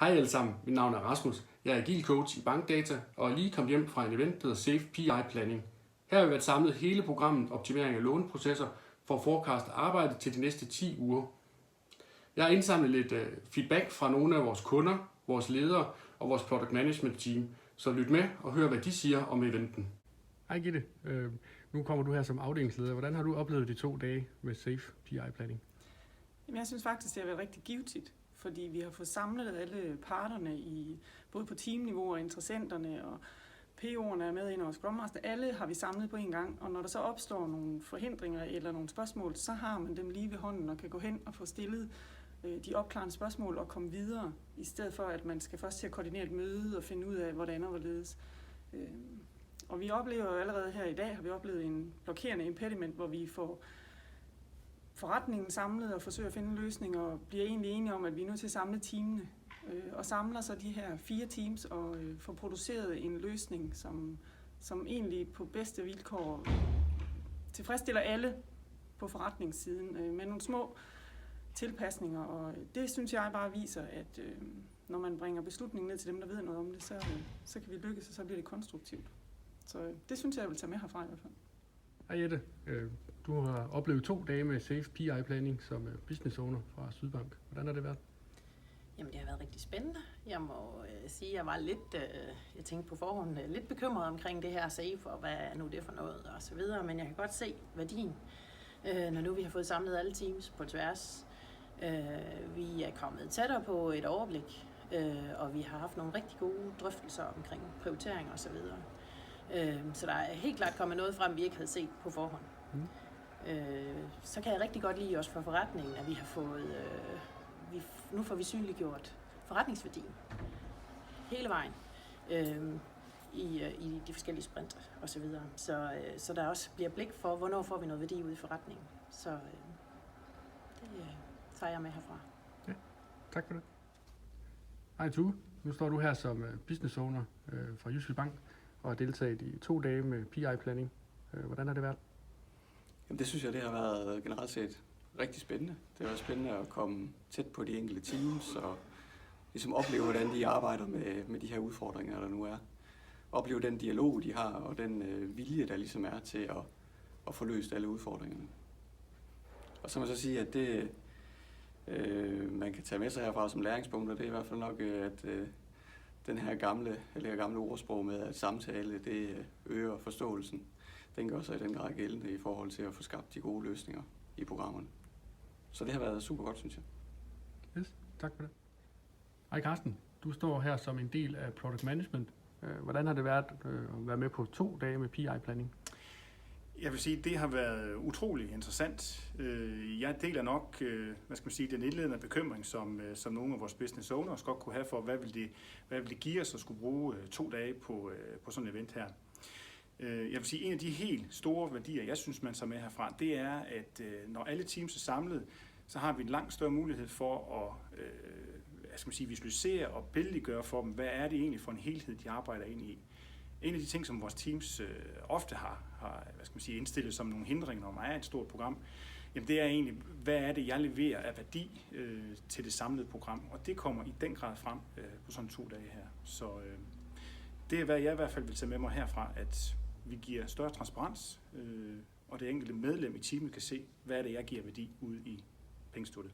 Hej alle sammen, mit navn er Rasmus. Jeg er agil coach i Bankdata og er lige kommet hjem fra en event, der hedder Safe PI Planning. Her har vi været samlet hele programmet optimering af låneprocesser for at forecaste arbejdet til de næste 10 uger. Jeg har indsamlet lidt feedback fra nogle af vores kunder, vores ledere og vores product management team, så lyt med og hør, hvad de siger om eventen. Hej Gitte, nu kommer du her som afdelingsleder. Hvordan har du oplevet de 2 dage med Safe PI Planning? Jamen, jeg synes faktisk, det har været rigtig givetigt, fordi vi har fået samlet alle parterne, både på teamniveau og interessenterne, og PO'erne er med ind over Scrum Master. Alle har vi samlet på en gang, og når der så opstår nogle forhindringer eller nogle spørgsmål, så har man dem lige ved hånden og kan gå hen og få stillet de opklarende spørgsmål og komme videre, i stedet for at man skal først til at koordinere et møde og finde ud af, hvordan og hvorledes. Og vi oplever jo allerede her i dag, har vi oplevet en blokerende impediment, hvor vi får forretningen samlet og forsøger at finde en løsning, og bliver egentlig enige om, at vi er nødt til at samle teamene. Og samler så de her 4 teams og får produceret en løsning, som egentlig på bedste vilkår tilfredsstiller alle på forretningssiden med nogle små tilpasninger. Og det synes jeg bare viser, at når man bringer beslutningen ned til dem, der ved noget om det, så kan vi lykkes, og så bliver det konstruktivt. Så det synes jeg vil tage med herfra i hvert fald. Hej Jette, du har oplevet 2 dage med Safe PI Planning som business owner fra Sydbank. Hvordan har det været? Jamen, det har været rigtig spændende. Jeg må sige, at jeg var lidt, jeg tænkte på forhånd, lidt bekymret omkring det her Safe, og hvad er nu det for noget, og så videre. Men jeg kan godt se værdien, når nu vi har fået samlet alle teams på tværs. Vi er kommet tættere på et overblik, og vi har haft nogle rigtig gode drøftelser omkring prioritering og så videre. Så der er helt klart kommet noget frem, vi ikke havde set på forhånd. Så kan jeg rigtig godt lide også for forretningen, at vi har fået, nu får vi synliggjort forretningsværdien hele vejen i de forskellige sprint og så videre. Så der også bliver blik for, hvornår får vi noget værdi ud i forretningen. Så det tager jeg med herfra. Ja, tak for det. Hej Tue, nu står du her som business owner fra Jyske Bank og har deltaget i 2 dage med PI Planning. Hvordan har det været? Jamen, det synes jeg, det har været generelt set rigtig spændende. Det har været spændende at komme tæt på de enkelte teams og ligesom opleve, hvordan de arbejder med de her udfordringer, der nu er. Opleve den dialog, de har, og den vilje, der ligesom er til at få løst alle udfordringerne. Og så må jeg så sige, at det, man kan tage med sig herfra som læringspunkter, det er i hvert fald nok, at den her gamle ordsprog med, at samtale, det øger forståelsen, den gør sig i den grad gældende i forhold til at få skabt de gode løsninger i programmerne. Så det har været super godt, synes jeg. Yes, tak for det. Hej Carsten, du står her som en del af Product Management. Hvordan har det været at være med på 2 dage med PI Planning? Jeg vil sige, at det har været utrolig interessant. Jeg deler nok, den indledende bekymring, som nogle af vores business owners godt kunne have for, hvad vil det give os at skulle bruge 2 dage på sådan et event her. Jeg vil sige, en af de helt store værdier, jeg synes, man tager med herfra, det er, at når alle teams er samlet, så har vi en langt større mulighed for at visualisere og billedliggøre for dem, hvad er det egentlig for en helhed, de arbejder ind i. En af de ting, som vores teams ofte har indstillet som nogle hindringer, når man er et stort program, jamen det er egentlig, hvad er det, jeg leverer af værdi til det samlede program, og det kommer i den grad frem på sådan 2 dage her. Så det er, hvad jeg i hvert fald vil tage med mig herfra, at vi giver større transparens, og det enkelte medlem i teamet kan se, hvad er det, jeg giver værdi ud i pengestøtte.